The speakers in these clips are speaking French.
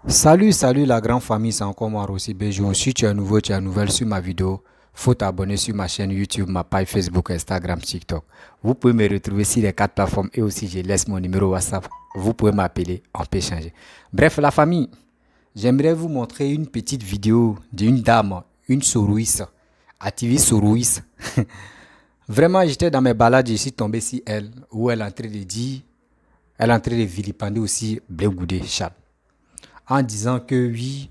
Salut la grande famille, c'est encore moi Rossi Bejo. Si tu es nouveau, tu es nouvelle sur ma vidéo, faut t'abonner sur ma chaîne YouTube, ma page Facebook, Instagram, TikTok. Vous pouvez me retrouver sur les quatre plateformes et aussi je laisse mon numéro WhatsApp. Vous pouvez m'appeler, on peut échanger. Bref, la famille, j'aimerais vous montrer une petite vidéo d'une dame, une Sorouisse, activiste Sorouisse. Vraiment, j'étais dans mes balades, je suis tombé sur elle, où elle est en train de dire, elle est en train de vilipender aussi Blé Goudé, Charles, en disant que oui,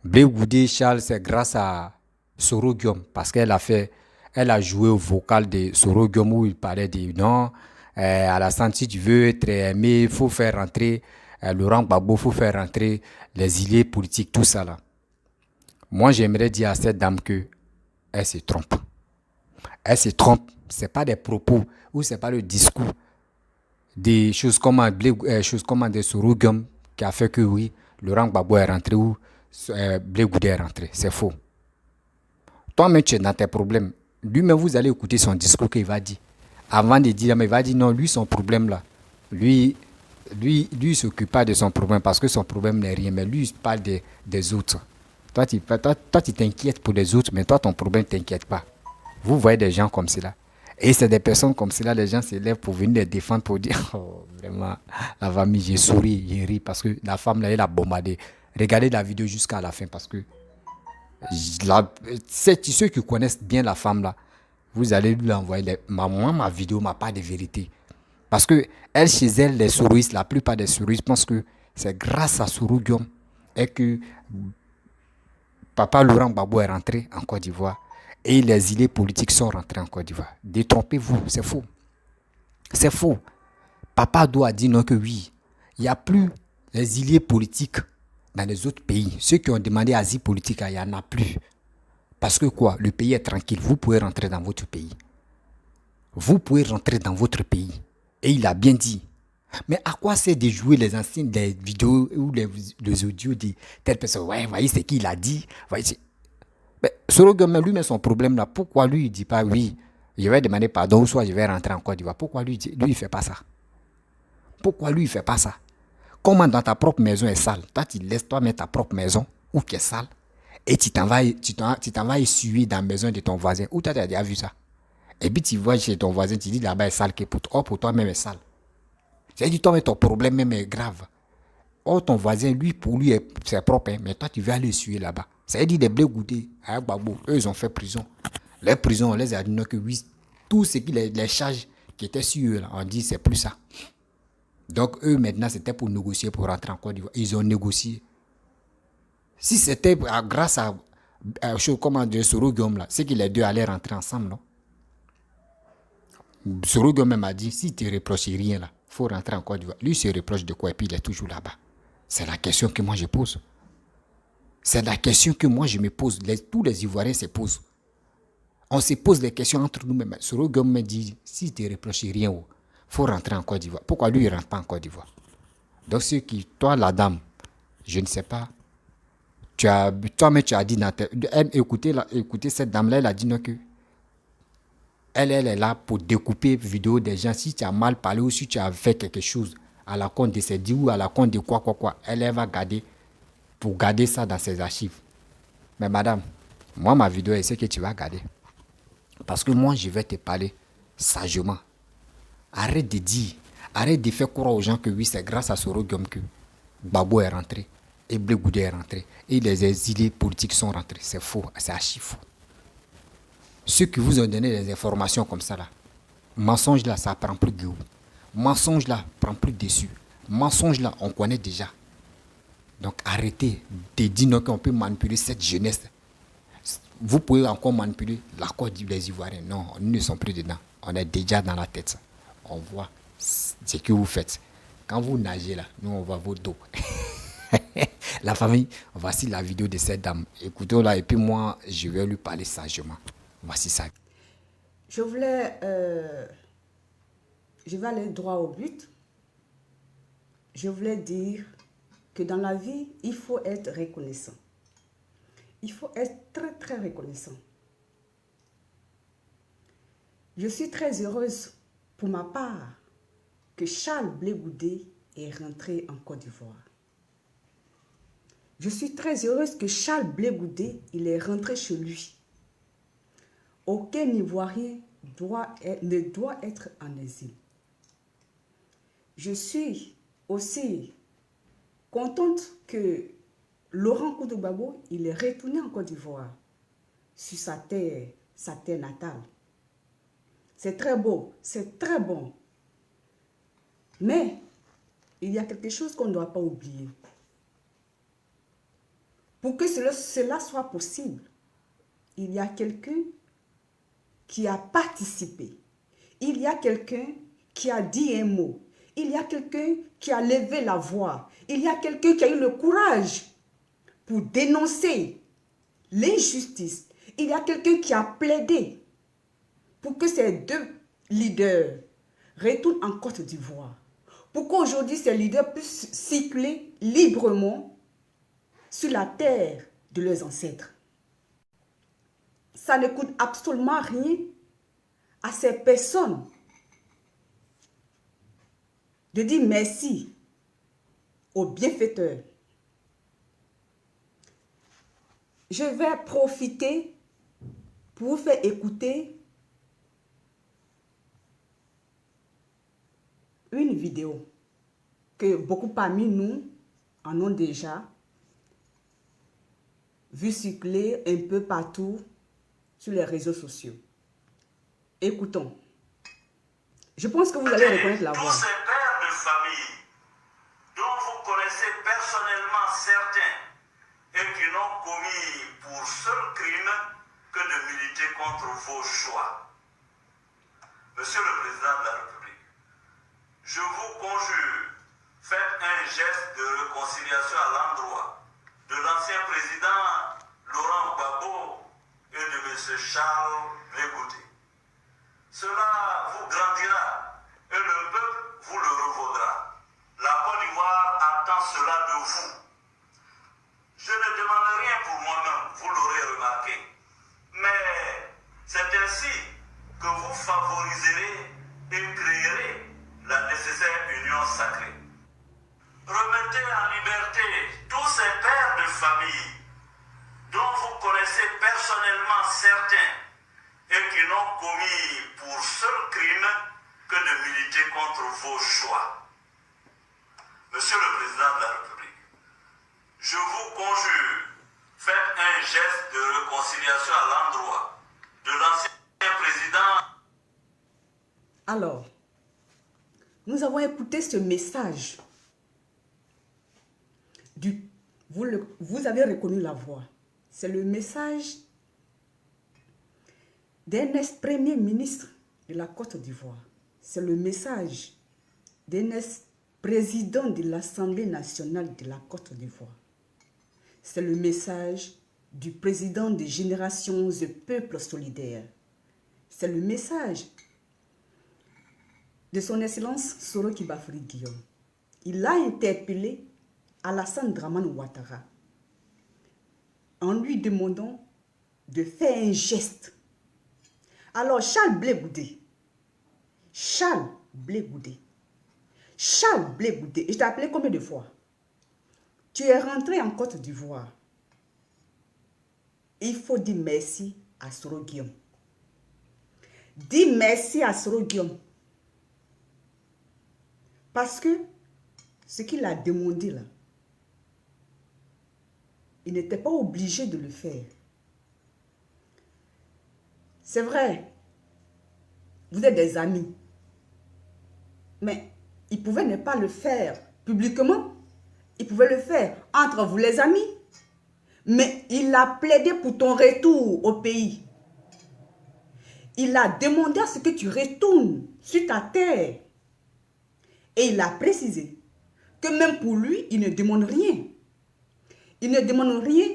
Blé Goudé Charles, c'est grâce à Soro Guillaume, parce elle a joué au vocal de Soro Guillaume où il parlait de non, à la santé, si tu veux être aimé, il faut faire rentrer Laurent Gbagbo, il faut faire rentrer les îlets politiques, tout ça là. Moi, j'aimerais dire à cette dame que elle se trompe. Elle se trompe. C'est pas des propos ou c'est pas le discours des choses comme choses comme des Soro Guillaume qui a fait que oui, Laurent Gbagbo est rentré ou Blé Goudé est rentré. C'est faux. Toi-même, tu es dans tes problèmes. Lui-même, vous allez écouter son discours qu'il va dire. Avant de dire, mais il va dire non, lui, son problème là. Lui, il ne s'occupe pas de son problème parce que son problème n'est rien. Mais lui, il parle des autres. Toi, tu t'inquiètes pour les autres, mais toi, ton problème ne t'inquiète pas. Vous voyez des gens comme cela. Et c'est des personnes comme cela, les gens se lèvent pour venir les défendre, pour dire, oh, vraiment, la famille, j'ai souri, j'ai ri, parce que la femme, là, elle a bombardé. Regardez la vidéo jusqu'à la fin, parce que ceux qui connaissent bien la femme là, vous allez lui envoyer ma vidéo, ma part de vérité. Parce que elle, chez elle, les souristes, la plupart des souristes pensent que c'est grâce à Sourou Guillaume et que papa Laurent Gbagbo est rentré en Côte d'Ivoire et les îlets politiques sont rentrés en Côte d'Ivoire. Détrompez-vous, c'est faux. C'est faux. Papa doit dire non que oui. Il n'y a plus les îlets politiques dans les autres pays. Ceux qui ont demandé asile politique, il n'y en a plus. Parce que quoi? Le pays est tranquille. Vous pouvez rentrer dans votre pays. Vous pouvez rentrer dans votre pays. Et il a bien dit. Mais à quoi c'est de jouer les anciennes des vidéos ou les audios de telle personne? Ouais, voyez ce qu'il a dit. Voyez, mais Sorogum, lui-même, son problème là, pourquoi lui, il ne dit pas oui, je vais demander pardon, ou soit je vais rentrer en Côte d'Ivoire? Pourquoi lui, il ne fait pas ça? Pourquoi lui, il ne fait pas ça? Comment dans ta propre maison est sale? Toi, tu laisses toi mettre ta propre maison ou qui est sale et tu t'en vas essuyer dans la maison de ton voisin. Où tu as déjà vu ça? Et puis tu vois chez ton voisin, tu dis là-bas est sale, que pour toi-même est sale. C'est-à-dire toi-même, ton problème même est grave. Or, ton voisin, lui, pour lui, c'est propre, hein, mais toi, tu veux aller essuyer là-bas. C'est-à-dire des blés goûtés à Gbagbo. Eux, ils ont fait prison. Les prisons, on les a dit non, que oui, tout ce qui les charges qui étaient sur eux, là, on dit c'est plus ça. Donc, eux, maintenant, c'était pour négocier pour rentrer en Côte d'Ivoire. Ils ont négocié. Si c'était grâce à chose comme de Soro Guillaume, là, c'est que les deux allaient rentrer ensemble, non? Soro Guillaume m'a dit, si tu ne reproches rien, là, il faut rentrer en Côte d'Ivoire. Lui, il se reproche de quoi et puis il est toujours là-bas. C'est la question que moi je pose. C'est la question que moi je me pose. Tous les Ivoiriens se posent. On se pose des questions entre nous-mêmes. Soro Guillaume me dit, si tu ne reproches rien, il faut rentrer en Côte d'Ivoire. Pourquoi lui, il ne rentre pas en Côte d'Ivoire? Donc, ce qui, toi, la dame, je ne sais pas, toi-même, tu as dit, écoutez cette dame-là, elle a dit non que elle est là pour découper vidéo des gens. Si tu as mal parlé ou si tu as fait quelque chose à la compte de ses dits ou à la compte de quoi, elle va garder pour garder ça dans ses archives. Mais madame, moi, ma vidéo, c'est ce que tu vas garder. Parce que moi, je vais te parler sagement. Arrête de dire, arrête de faire croire aux gens que oui, c'est grâce à Soro Guillaume que Gbagbo est rentré et Blé Goudé est rentré et les exilés politiques sont rentrés. C'est faux, c'est archi faux. Ceux qui vous ont donné des informations comme ça là, mensonge là, ça prend plus de goût. Mensonge là, prend plus dessus. Mensonge là, on connaît déjà. Donc arrêtez de dire qu'on peut manipuler cette jeunesse. Vous pouvez encore manipuler la Côte des Ivoiriens. Non, nous ne sommes plus dedans. On est déjà dans la tête. On voit ce que vous faites. Quand vous nagez là, nous on voit vos dos. La famille, voici la vidéo de cette dame. Écoutez-la et puis moi, je vais lui parler sagement. Voici ça. Je voulais, je vais aller droit au but. Je voulais dire que dans la vie, il faut être reconnaissant. Il faut être très, très reconnaissant. Je suis très heureuse pour ma part que Charles Blé Goudé est rentré en Côte d'Ivoire. Je suis très heureuse que Charles Blé Goudé, il est rentré chez lui. Aucun Ivoirien ne doit être en exil. Je suis aussi contente que Laurent Gbagbo, il est retourné en Côte d'Ivoire, sur sa terre natale. C'est très beau, c'est très bon. Mais il y a quelque chose qu'on ne doit pas oublier. Pour que cela soit possible, il y a quelqu'un qui a participé. Il y a quelqu'un qui a dit un mot. Il y a quelqu'un qui a levé la voix. Il y a quelqu'un qui a eu le courage pour dénoncer l'injustice. Il y a quelqu'un qui a plaidé pour que ces deux leaders retournent en Côte d'Ivoire. Pour qu'aujourd'hui ces leaders puissent circuler librement sur la terre de leurs ancêtres. Ça ne coûte absolument rien à ces personnes de dire merci aux bienfaiteurs. Je vais profiter pour vous faire écouter une vidéo que beaucoup parmi nous en ont déjà vu circuler un peu partout sur les réseaux sociaux. Écoutons. Je pense que vous allez reconnaître la voix. Tous ces pères de famille dont vous connaissez personnellement certains et qui n'ont commis pour seul crime que de militer contre vos choix. Monsieur le Président de la République, je vous conjure, faites un geste de réconciliation à l'endroit de l'ancien président Laurent Gbagbo et de M. Charles Blé Goudé. Cela vous grandira et le peuple vous le revaudra. La Côte d'Ivoire attend cela de vous. Je ne demande rien pour moi-même, vous l'aurez remarqué. Mais c'est ainsi que vous favoriserez et créerez la nécessaire union sacrée. Remettez en liberté tous ces pères de famille dont vous connaissez personnellement certains et qui n'ont commis pour seul crime que de militer contre vos choix. Monsieur le Président de la République, je vous conjure, faites un geste de réconciliation à l'endroit de l'ancien président. Alors, nous avons écouté ce message. Vous avez reconnu la voix. C'est le message d'un ex-premier ministre de la Côte d'Ivoire. C'est le message d'un ex-président de l'Assemblée nationale de la Côte d'Ivoire. C'est le message du président de Générations et Peuples Solidaires. C'est le message de son Excellence Soroki Bafoury Guillaume. Il a interpellé Alassane Dramane Ouattara en lui demandant de faire un geste. Alors Charles Blé Goudé, et je t'ai appelé combien de fois? Tu es rentré en Côte d'Ivoire. Il faut dire merci à Soro Guillaume. Dis merci à Soro Guillaume. Parce que ce qu'il a demandé là, il n'était pas obligé de le faire. C'est vrai, vous êtes des amis. Mais il pouvait ne pas le faire publiquement. Il pouvait le faire entre vous les amis. Mais il a plaidé pour ton retour au pays. Il a demandé à ce que tu retournes sur ta terre. Et il a précisé que même pour lui, il ne demande rien. Il ne demande rien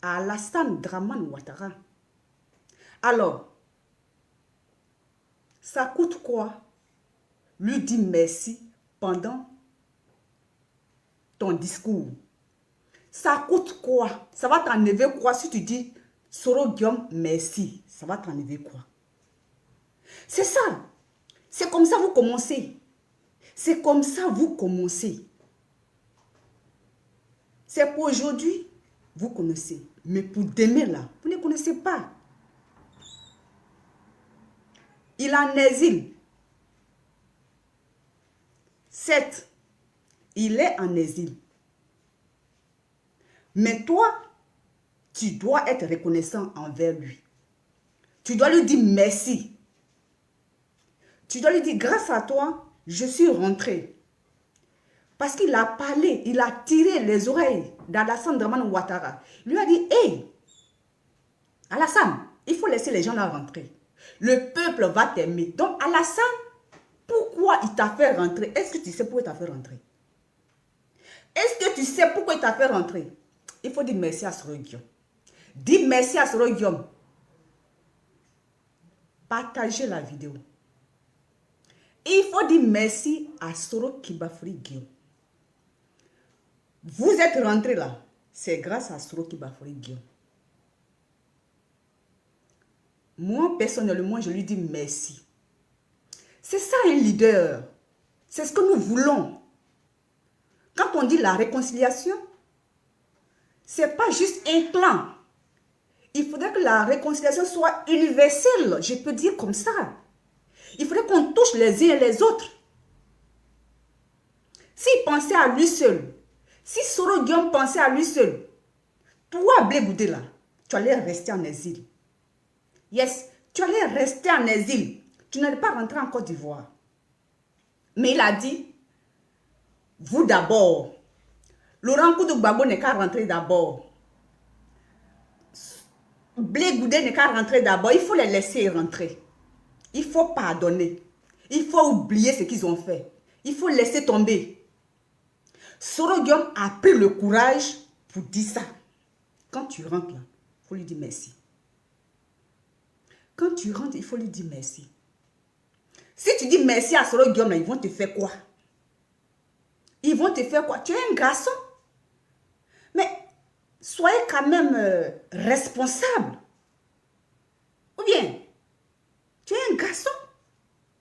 à Alassane Dramane Ouattara. Alors, ça coûte quoi? Lui dire merci pendant ton discours. Ça coûte quoi? Ça va t'enlever quoi si tu dis Soro Guillaume merci? Ça va t'enlever quoi? C'est ça. C'est comme ça vous commencez. C'est comme ça vous commencez. C'est pour aujourd'hui, vous connaissez. Mais pour demain, là, vous ne connaissez pas. Il est en exil. Certes, il est en exil. Mais toi, tu dois être reconnaissant envers lui. Tu dois lui dire merci. Tu dois lui dire, grâce à toi, je suis rentré. Parce qu'il a parlé, il a tiré les oreilles d'Alassane Dramane Ouattara. Il lui a dit, hey, Alassane, il faut laisser les gens là rentrer. Le peuple va t'aimer. Donc Alassane, pourquoi il t'a fait rentrer? Est-ce que tu sais pourquoi il t'a fait rentrer? Est-ce que tu sais pourquoi il t'a fait rentrer? Il faut dire merci à Soro Guillaume. Dis merci à Soro Guillaume. Partagez la vidéo. Il faut dire merci à Soro Kibafori Guillaume. Vous êtes rentré là. C'est grâce à Soro Kibafori Guillaume. Moi, personnellement, je lui dis merci. C'est ça un leader. C'est ce que nous voulons. Quand on dit la réconciliation, ce n'est pas juste un clan. Il faudrait que la réconciliation soit universelle. Je peux dire comme ça. Il faudrait qu'on touche les uns et les autres. S'il pensait à lui seul, si Soro Guillaume pensait à lui seul, toi, Blé Goudé, là, tu allais rester en exil. Yes, tu allais rester en exil. Tu n'allais pas rentrer en Côte d'Ivoire. Mais il a dit, vous d'abord. Laurent Koudou-Gbagbo n'est qu'à rentrer d'abord. Blé Goudé n'est qu'à rentrer d'abord. Il faut les laisser rentrer. Il faut pardonner. Il faut oublier ce qu'ils ont fait. Il faut laisser tomber. Soro Guillaume a pris le courage pour dire ça. Quand tu rentres là, il faut lui dire merci. Quand tu rentres, il faut lui dire merci. Si tu dis merci à Soro Guillaume, là, ils vont te faire quoi? Ils vont te faire quoi? Tu es un garçon. Mais soyez quand même responsable. Ou bien, tu es un garçon.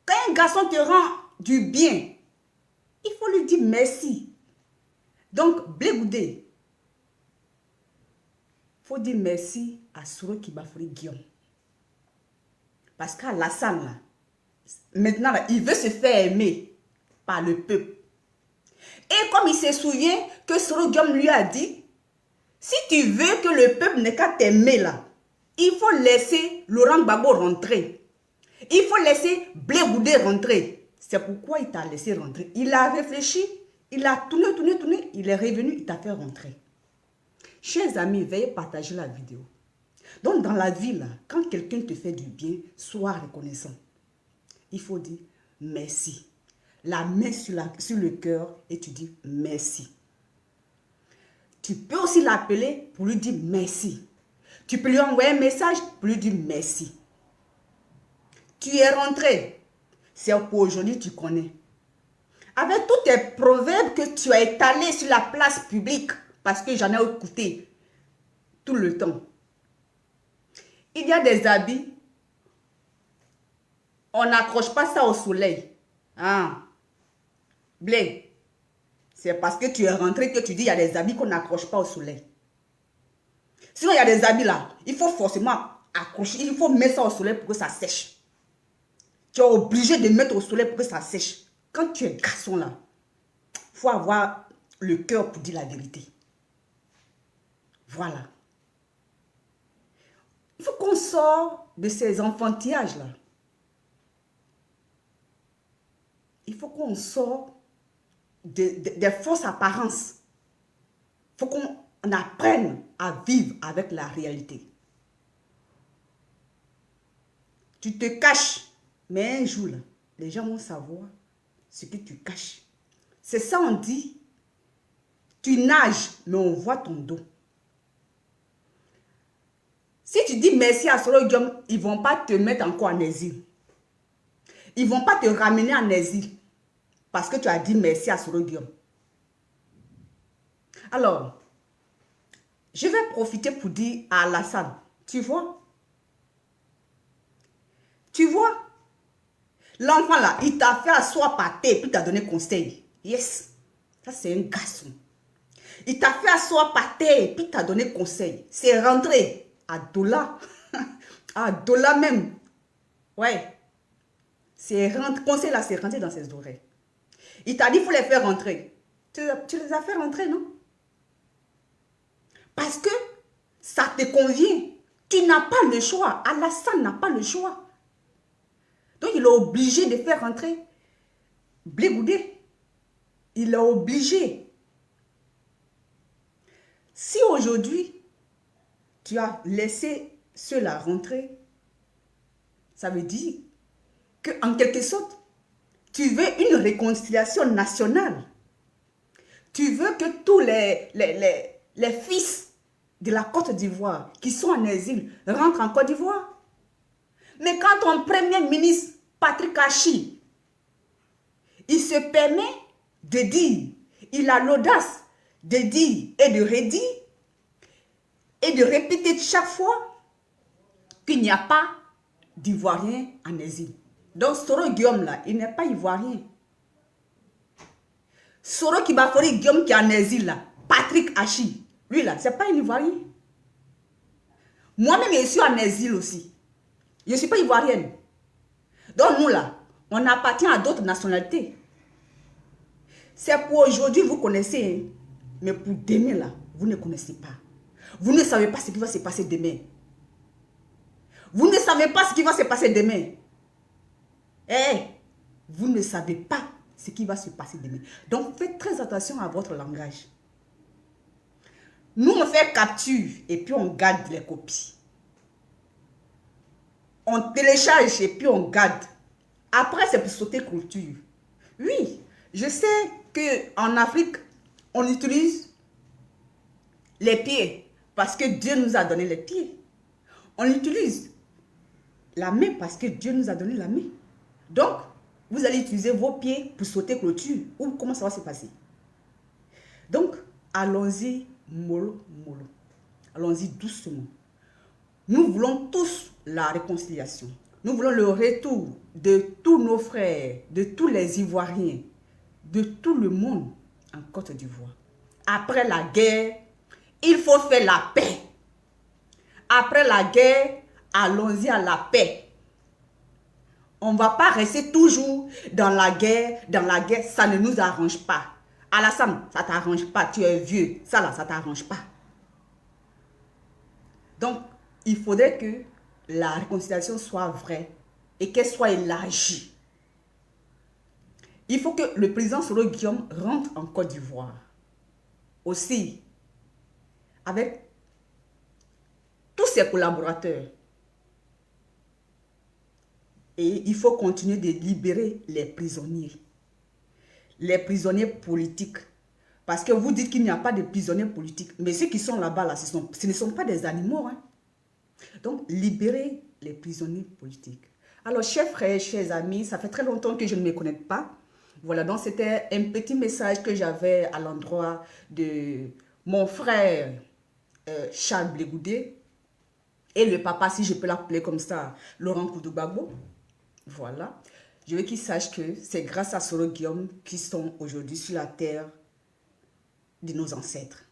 Quand un garçon te rend du bien, il faut lui dire merci. Donc, Blé Goudé, il faut dire merci à Soro Kibafori Guillaume. Parce qu'Alassane, là, maintenant, là, il veut se faire aimer par le peuple. Et comme il se souvient que Soro Guillaume lui a dit, si tu veux que le peuple n'ait qu'à t'aimer là, il faut laisser Laurent Gbagbo rentrer. Il faut laisser Blé Goudé rentrer. C'est pourquoi il t'a laissé rentrer. Il a réfléchi, il a tourné, il est revenu, il t'a fait rentrer. Chers amis, veuillez partager la vidéo. Donc dans la vie, là, quand quelqu'un te fait du bien, sois reconnaissant. Il faut dire merci. La main sur le cœur et tu dis merci. Tu peux aussi l'appeler pour lui dire merci. Tu peux lui envoyer un message pour lui dire merci. Tu es rentré. C'est pour aujourd'hui, tu connais. Avec tous tes proverbes que tu as étalés sur la place publique, parce que j'en ai écouté tout le temps. Il y a des habits, on n'accroche pas ça au soleil. Ah, Blé, c'est parce que tu es rentré que tu dis il y a des habits qu'on n'accroche pas au soleil. Sinon, il y a des habits là, il faut forcément accrocher, il faut mettre ça au soleil pour que ça sèche. Tu es obligé de mettre au soleil pour que ça sèche. Quand tu es garçon là, il faut avoir le cœur pour dire la vérité. Voilà. Il faut qu'on sorte de ces enfantillages là. Il faut qu'on sorte des fausses apparences. Il faut qu'on apprenne à vivre avec la réalité. Tu te caches, mais un jour, là, les gens vont savoir ce que tu caches. C'est ça on dit, tu nages, mais on voit ton dos. Si tu dis merci à Soro Guillaume, ils ne vont pas te mettre encore en exil. Ils ne vont pas te ramener en exil. Parce que tu as dit merci à Soro Guillaume. Alors, je vais profiter pour dire à Alassane, tu vois, l'enfant là, il t'a fait asseoir par terre, puis t'a donné conseil. Yes, ça c'est un garçon. Il t'a fait asseoir par terre, puis t'a donné conseil. C'est rentré à Dola. À Dola même. Ouais. C'est rentré, conseil là, c'est rentré dans ses oreilles. Il t'a dit, il faut les faire rentrer. Tu les as fait rentrer, non? Parce que ça te convient. Tu n'as pas le choix. Alassane n'a pas le choix. Donc, il est obligé de faire rentrer Blé Goudé. Il est obligé. Si aujourd'hui, tu as laissé ceux-là rentrer, ça veut dire qu'en quelque sorte, tu veux une réconciliation nationale. Tu veux que tous les fils de la Côte d'Ivoire qui sont en exil rentrent en Côte d'Ivoire. Mais quand ton premier ministre, Patrick Achi, il se permet de dire, il a l'audace de dire et de redire et de répéter chaque fois qu'il n'y a pas d'Ivoiriens en exil. Donc Soro Guillaume là, il n'est pas Ivoirien. Soro Kibafori Guillaume qui est en exil là, Patrick Achi, lui là, c'est pas un Ivoirien. Moi-même, je suis en exil aussi. Je ne suis pas ivoirienne. Donc nous là, on appartient à d'autres nationalités. C'est pour aujourd'hui, vous connaissez, hein? Mais pour demain là, vous ne connaissez pas. Vous ne savez pas ce qui va se passer demain. Vous ne savez pas ce qui va se passer demain. Eh, vous ne savez pas ce qui va se passer demain. Donc faites très attention à votre langage. Nous, on fait capture et puis on garde les copies. On télécharge et puis on garde. Après, c'est pour sauter clôture. Oui, je sais qu'en Afrique, on utilise les pieds parce que Dieu nous a donné les pieds. On utilise la main parce que Dieu nous a donné la main. Donc, vous allez utiliser vos pieds pour sauter clôture. Ou comment ça va se passer? Donc, allons-y mollo, mollo. Allons-y doucement. Nous voulons tous la réconciliation. Nous voulons le retour de tous nos frères, de tous les Ivoiriens, de tout le monde en Côte d'Ivoire. Après la guerre, il faut faire la paix. Après la guerre, allons-y à la paix. On ne va pas rester toujours dans la guerre, ça ne nous arrange pas. Alassane, ça ne t'arrange pas, tu es vieux, ça là, ça ne t'arrange pas. Donc, il faudrait que la réconciliation soit vraie et qu'elle soit élargie. Il faut que le président Soro Guillaume rentre en Côte d'Ivoire. Aussi, avec tous ses collaborateurs. Et il faut continuer de libérer les prisonniers. Les prisonniers politiques. Parce que vous dites qu'il n'y a pas de prisonniers politiques. Mais ceux qui sont là-bas, là, ce ne sont pas des animaux. Hein. Donc, libérez les prisonniers politiques. Alors, chers frères, chers amis, ça fait très longtemps que je ne me connecte pas. Voilà, donc c'était un petit message que j'avais à l'endroit de mon frère Charles Blé Goudé et le papa, si je peux l'appeler comme ça, Laurent Koudou-Gbagbo. Voilà. Je veux qu'ils sachent que c'est grâce à Soro Guillaume qu'ils sont aujourd'hui sur la terre de nos ancêtres.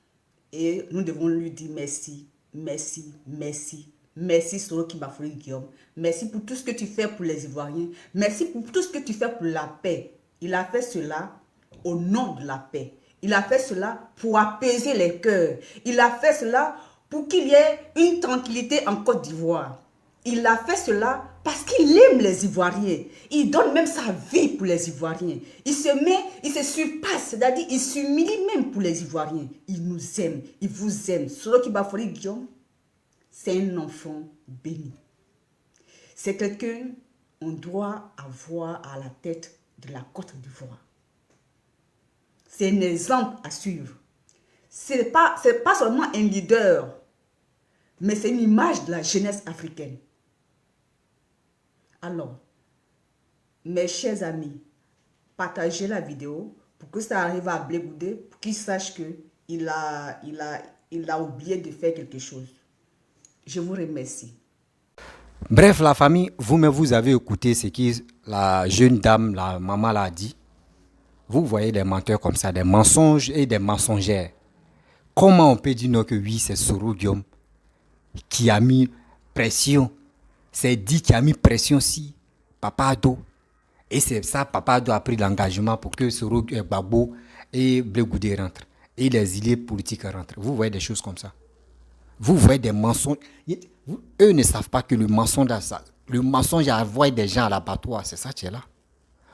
Et nous devons lui dire merci, merci, merci. Merci Soro Kibafori Guillaume. Merci pour tout ce que tu fais pour les Ivoiriens. Merci pour tout ce que tu fais pour la paix. Il a fait cela au nom de la paix. Il a fait cela pour apaiser les cœurs. Il a fait cela pour qu'il y ait une tranquillité en Côte d'Ivoire. Il a fait cela parce qu'il aime les Ivoiriens. Il donne même sa vie pour les Ivoiriens. Il se surpasse, c'est-à-dire il s'humilie même pour les Ivoiriens. Il nous aime, il vous aime. Soro Kibafori Guillaume, c'est un enfant béni. C'est quelqu'un qu'on doit avoir à la tête de la Côte d'Ivoire. C'est un exemple à suivre. Ce n'est pas seulement un leader, mais c'est une image de la jeunesse africaine. Alors, mes chers amis, partagez la vidéo pour que ça arrive à Blé Goudé, pour qu'il sache qu'il a oublié de faire quelque chose. Je vous remercie. Bref, la famille, vous-même, vous avez écouté ce que la jeune dame, la maman l'a dit. Vous voyez des menteurs comme ça, des mensonges et des mensongères. Comment on peut dire non que oui, c'est Soro Guillaume qui a mis pression. C'est dit qui a mis pression si Papa Ado. Et c'est ça, Papa Ado a pris l'engagement pour que Soro Gbagbo et Blé Goudé rentrent. Et les idées politiques rentrent. Vous voyez des choses comme ça. Vous voyez des mensonges. Eux ne savent pas que le mensonge à envoyer des gens à l'abattoir, c'est ça qui est là.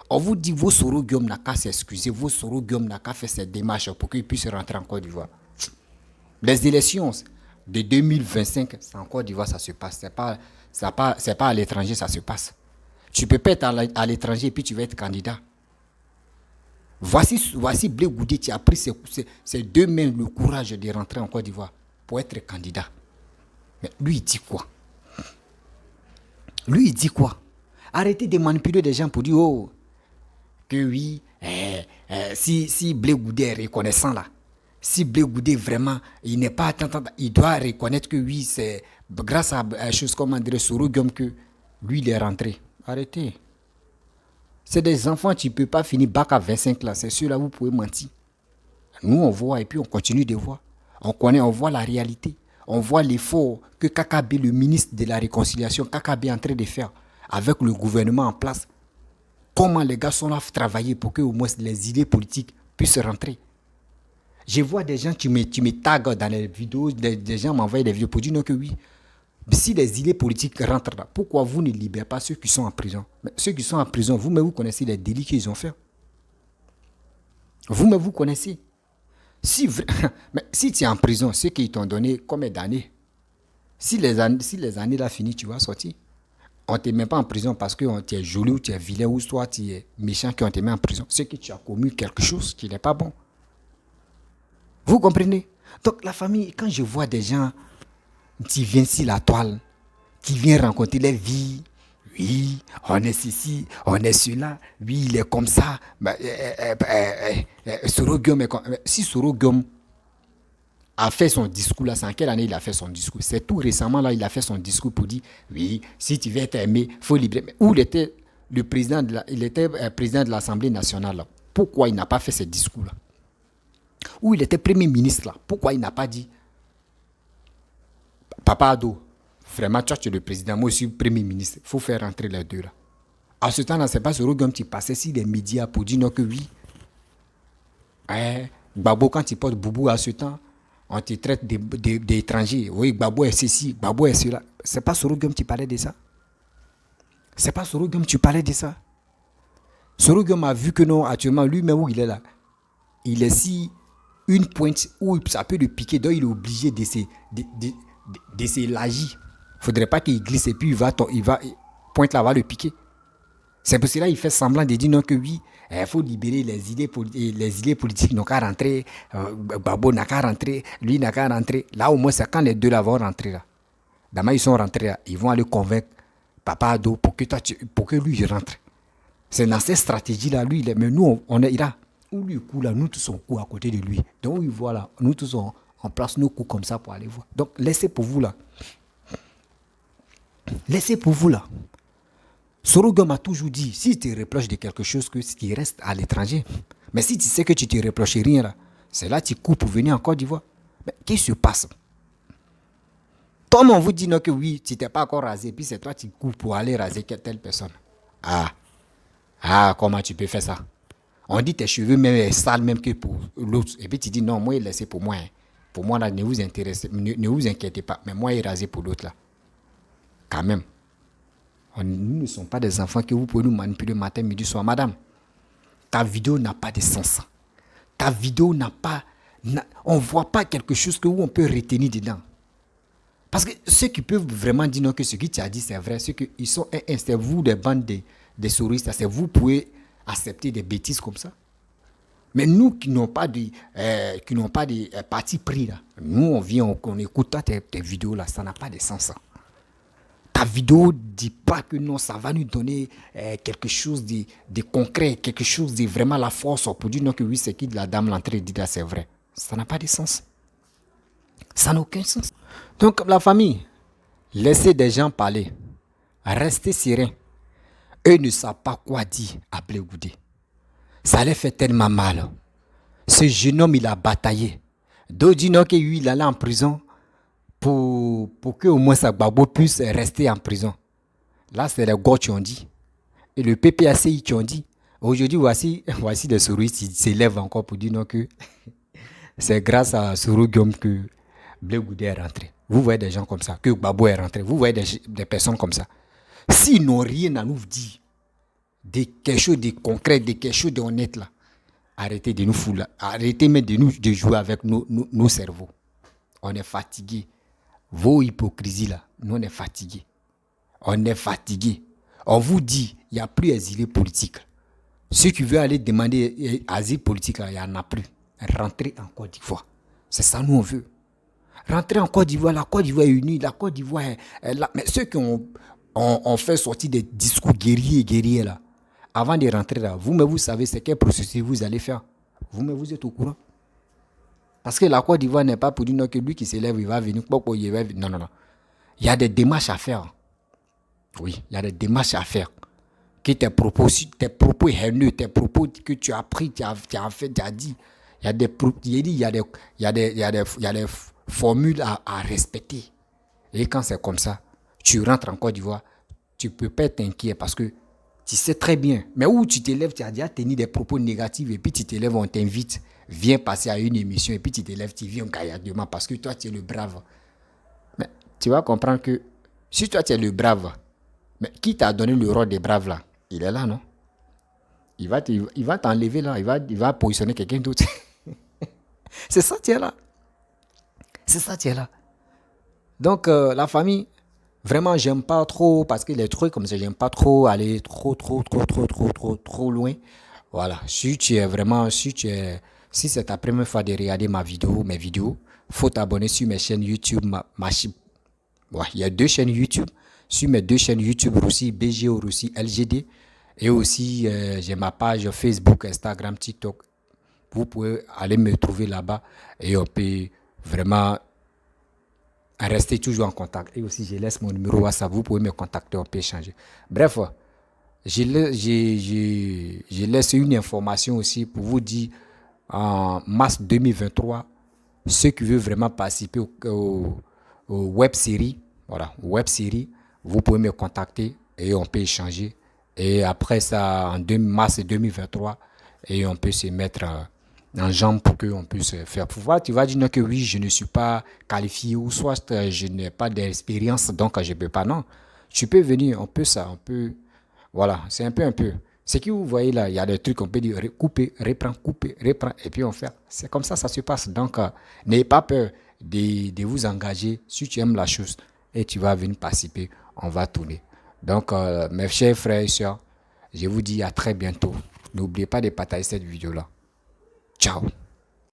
On vous dit, vos Soro Guillaume n'a qu'à s'excuser, vos Soro Guillaume n'a qu'à faire ces démarches pour qu'ils puissent rentrer en Côte d'Ivoire. Les élections de 2025, c'est en Côte d'Ivoire, ça se passe. C'est pas à l'étranger, ça se passe. Tu ne peux pas être à l'étranger et puis tu vas être candidat. Voici Blé Goudé qui a pris ses deux mains le courage de rentrer en Côte d'Ivoire pour être candidat. Mais lui, il dit quoi? Lui, il dit quoi? Arrêtez de manipuler des gens pour dire, oh, que oui, si Blé Goudé est reconnaissant là, si Blé Goudé vraiment, il n'est pas attentant, il doit reconnaître que oui, c'est grâce à une chose comme André Soro Guillaume que lui, il est rentré. Arrêtez. C'est des enfants, tu ne peux pas finir bac à 25 là, c'est sûr là, vous pouvez mentir. Nous, on voit et puis on continue de voir. On connaît, on voit la réalité. On voit l'effort que Kakabe, le ministre de la Réconciliation, Kakabe est en train de faire avec le gouvernement en place. Comment les gars sont là à travailler pour que au moins les idées politiques puissent rentrer. Je vois des gens qui me taguent dans les vidéos, des gens m'envoient des vidéos pour dire non que oui. Si les idées politiques rentrent là, pourquoi vous ne libérez pas ceux qui sont en prison? Mais ceux qui sont en prison, vous-même vous connaissez les délits qu'ils ont fait. Vous-même vous connaissez. Mais si tu es en prison, ceux qui t'ont donné combien d'années? Si les années là finissent, tu vas sortir. On ne te met pas en prison parce que tu es joli ou tu es vilain ou toi tu es méchant qu'on te met en prison. C'est que tu as commis quelque chose qui n'est pas bon. Vous comprenez? Donc la famille, quand je vois des gens qui viennent sur la toile, qui viennent rencontrer les vies, oui, on est ceci, on est cela, oui, il est comme ça. Soro Guillaume est comme... Si Soro Guillaume a fait son discours là, c'est en quelle année il a fait son discours? C'est tout récemment là, il a fait son discours pour dire, oui, si tu veux être aimé, il faut libérer. Mais où il était le président président de l'Assemblée nationale là? Pourquoi il n'a pas fait ce discours là? Où il était premier ministre là? Pourquoi il n'a pas dit, Papa Ado, vraiment, toi, tu es le président, moi aussi, premier ministre. Il faut faire rentrer les deux là. À ce temps-là, c'est pas Soro Guillaume qui passait sur les médias pour dire non que oui. Gbagbo, quand tu portes boubou à ce temps, on te traite d'étrangers. Oui, Gbagbo est ceci, Gbagbo est cela. C'est pas Soro Guillaume qui parlait de ça. C'est pas Soro Guillaume qui parlait de ça. Soro Guillaume a vu que non, actuellement, lui-même où il est là, il est si une pointe où ça peut le piquer, donc il est obligé de s'élargir. Il ne faudrait pas qu'il glisse et puis il va pointe là va le piquer. C'est pour cela qu'il fait semblant de dire non que oui, il faut libérer les idées politiques n'ont qu'à rentrer, Gbagbo n'a qu'à rentrer, lui n'a qu'à rentrer. Là au moins c'est quand les deux là vont rentrer là. D'abord ils sont rentrés là, ils vont aller convaincre Papa Ado pour que lui il rentre. C'est dans cette stratégie là, lui il est, mais nous on est là. Où lui coule là, nous tous on court à côté de lui. Donc il voit là, nous tous on place nos coups comme ça pour aller voir. Donc laissez pour vous là. Laissez pour vous là. Soro Guillaume a toujours dit, si tu te reproches de quelque chose, que ce qui reste à l'étranger. Mais si tu sais que tu ne te reproches rien là, c'est là que tu cours pour venir en Côte d'Ivoire. Mais qu'est-ce qui se passe? Toi, on vous dit non que oui, tu n'es pas encore rasé, puis c'est toi qui cours pour aller raser telle personne. Comment tu peux faire ça? On dit tes cheveux même sales même que pour l'autre. Et puis tu dis non, moi il laissé pour moi. Pour moi là, ne vous inquiétez pas. Mais moi il est rasé pour l'autre là. Quand même. Nous ne sommes pas des enfants que vous pouvez nous manipuler matin, midi, soir. Madame, ta vidéo n'a pas de sens. Ta vidéo n'a pas... on ne voit pas quelque chose que où on peut retenir dedans. Parce que ceux qui peuvent vraiment dire non que ce que tu as dit c'est vrai, ceux qui sont c'est vous des bandes des souristes, c'est vous pouvez accepter des bêtises comme ça. Mais nous qui n'ont pas de parti pris là, nous on vient, on écoute tes vidéos là, ça n'a pas de sens. Ça. Ta vidéo ne dit pas que non, ça va nous donner quelque chose de concret, quelque chose de vraiment la force pour dire non que oui, c'est qui de la dame l'entrée dit là, c'est vrai. Ça n'a pas de sens. Ça n'a aucun sens. Donc la famille, laissez des gens parler. Restez serein. Eux ne savent pas quoi dire à Blé Goudé. Ça les fait tellement mal. Ce jeune homme, il a bataillé. D'autres disent non, que lui, il allait en prison pour que au moins sa Gbagbo puisse rester en prison. Là, c'est les gars qui ont dit. Et le PPACI qui ont dit. Aujourd'hui, voici des souris qui s'élèvent encore pour dire non que c'est grâce à Sourou Guillaume que Blé Goudé est rentré. Vous voyez des gens comme ça, que Gbagbo est rentré. Vous voyez des personnes comme ça. S'ils n'ont rien à nous dire, de quelque chose de concret, de quelque chose d'honnête là, arrêtez de nous fouler, arrêtez même de jouer avec nos cerveaux. On est fatigué. Vos hypocrisies là, nous on est fatigués. On est fatigué. On vous dit, il n'y a plus exilé politique. Ceux qui veulent aller demander asile politique, là, il n'y en a plus. Rentrez en Côte d'Ivoire. C'est ça nous on veut. Rentrer en Côte d'Ivoire, la Côte d'Ivoire est unie, la Côte d'Ivoire est là. Mais ceux qui ont fait sortir des discours guerriers là, avant de rentrer là, vous-même vous savez c'est quel processus vous allez faire. Vous-même vous êtes au courant. Parce que la Côte d'Ivoire n'est pas pour dire non, que lui qui s'élève, il va venir. Non, non, non. Il y a des démarches à faire. Oui, il y a des démarches à faire. Que tes propos haineux, tes propos que tu as pris, tu as fait, tu as dit. Il y a des formules à respecter. Et quand c'est comme ça, tu rentres en Côte d'Ivoire, tu ne peux pas être inquiet parce que tu sais très bien. Mais où tu t'élèves, tu as déjà tenu des propos négatifs et puis tu t'élèves, on t'invite, viens passer à une émission et puis tu t'élèves, tu viens gaillardement parce que toi tu es le brave. Mais tu vas comprendre que si toi tu es le brave, mais qui t'a donné le rôle des braves là? Il est là, non? Il va t'enlever là, il va positionner quelqu'un d'autre. C'est ça, tu es là. C'est ça, tu es là. Donc, la famille, vraiment, j'aime pas trop, parce que les trucs comme ça, j'aime pas trop aller trop loin. Voilà. Si c'est ta première fois de regarder mes vidéos, faut t'abonner sur mes chaînes YouTube, ouais, il y a 2 chaînes YouTube. Sur mes 2 chaînes YouTube, Roussi, BGO, Roussi, LGD. Et aussi, j'ai ma page Facebook, Instagram, TikTok. Vous pouvez aller me trouver là-bas et on peut vraiment rester toujours en contact. Et aussi, je laisse mon numéro WhatsApp. Vous pouvez me contacter, on peut échanger. Bref, je laisse une information aussi pour vous dire en mars 2023, ceux qui veulent vraiment participer au web série, voilà, web série, vous pouvez me contacter et on peut échanger. Et après ça, en mars 2023, et on peut se mettre en jambe pour qu'on puisse faire. Pour voir, tu vas dire non, que oui, je ne suis pas qualifié ou soit je n'ai pas d'expérience, donc je ne peux pas. Non, tu peux venir, on peut ça, on peut. Voilà, c'est un peu. Ce que vous voyez là, il y a des trucs qu'on peut dire couper, reprendre, et puis on fait. C'est comme ça se passe. Donc, n'ayez pas peur de vous engager. Si tu aimes la chose et tu vas venir participer, on va tourner. Donc, mes chers frères et sœurs, je vous dis à très bientôt. N'oubliez pas de partager cette vidéo-là. Ciao.